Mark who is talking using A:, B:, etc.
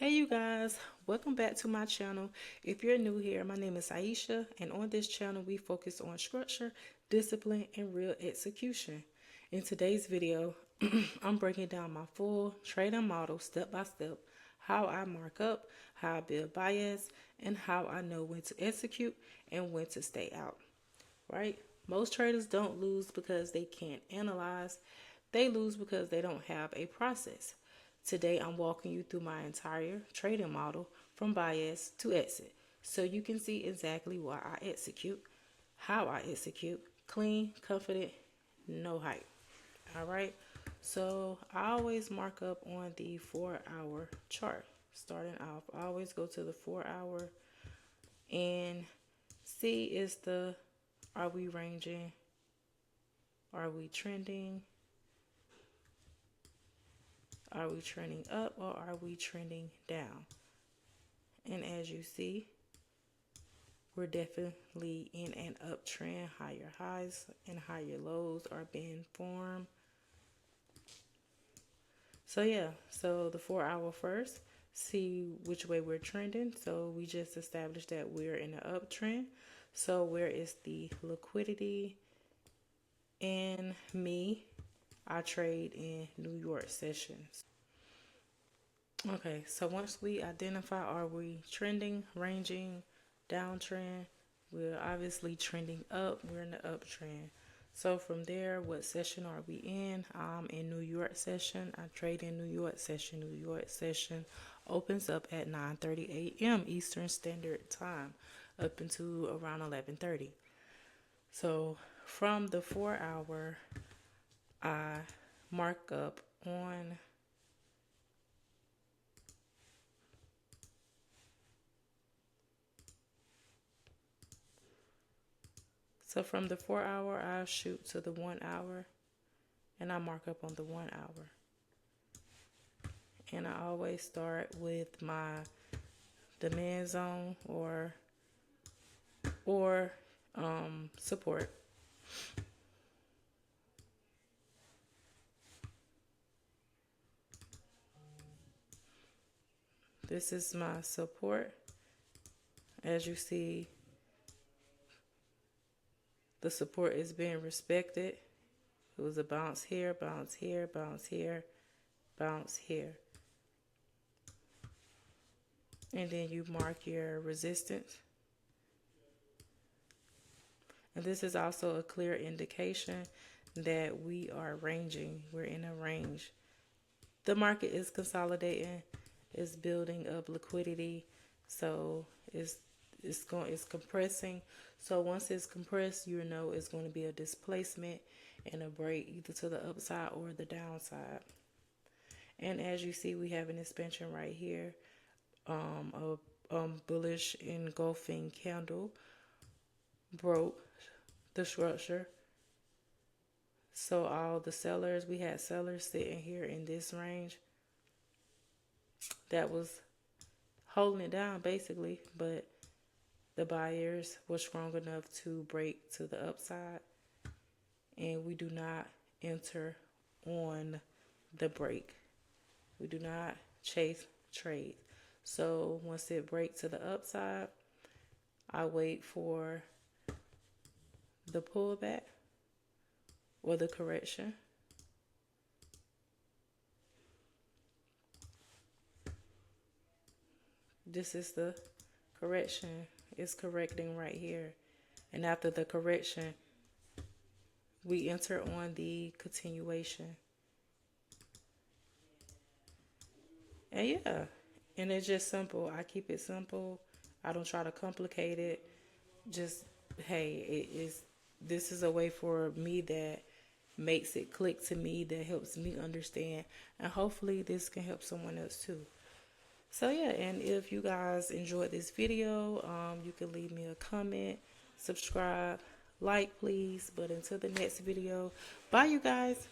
A: Hey you guys, welcome back to my channel. If you're new here, my name is Aisha, and on this channel we focus on structure, discipline, and real execution. In today's video, I'm breaking down my full trading model step by step, how I mark up, how I build bias, and how I know when to execute and when to stay out. Right? Most traders don't lose because they can't analyze. They lose because they don't have a process. Today, I'm walking you through my entire trading model from bias to exit so you can see exactly why I execute, how I execute, clean, confident, no hype. All right. So I always mark up on the 4-hour chart. Starting off, I always go to the 4-hour and see is the are we ranging? Are we trending? Are we trending up or are we trending down? And as you see, we're definitely in an uptrend. Higher highs and higher lows are being formed. So yeah, so the 4-hour first, see which way we're trending. So we just established that we're in an uptrend. So where is the liquidity? And me, I trade in New York sessions. Okay, so once we identify are we trending, ranging, downtrend, we're obviously trending up, we're in the uptrend. So from there, what session are we in? I'm in New York session. I trade in New York session. New York session opens up at 9:30 a.m. Eastern Standard Time up into around 11:30. So from the 4-hour, I mark up on So from the 4-hour, I shoot to the 1 hour and I mark up on the 1 hour. And I always start with my demand zone or support. This is my support. As you see, the support is being respected. It was a bounce here, bounce here, bounce here, bounce here. And then you mark your resistance. And this is also a clear indication that we are ranging. We're in a range. The market is consolidating, it's building up liquidity, so it's compressing. So once it's compressed, you know it's going to be a displacement and a break either to the upside or the downside. And as you see, we have an expansion right here, a bullish engulfing candle broke the structure. So all the sellers, we had sellers sitting here in this range that was holding it down basically, but the buyers were strong enough to break to the upside, and we do not enter on the break. We do not chase trade. So once it breaks to the upside, I wait for the pullback or the correction. This is the correction. It's correcting right here. And after the correction, we enter on the continuation. And yeah, and it's just simple. I keep it simple. I don't try to complicate it. Just, hey, it is. This is a way for me that makes it click to me, that helps me understand, and hopefully this can help someone else too. So yeah, and if you guys enjoyed this video, you can leave me a comment, subscribe, like please. But until the next video, bye you guys.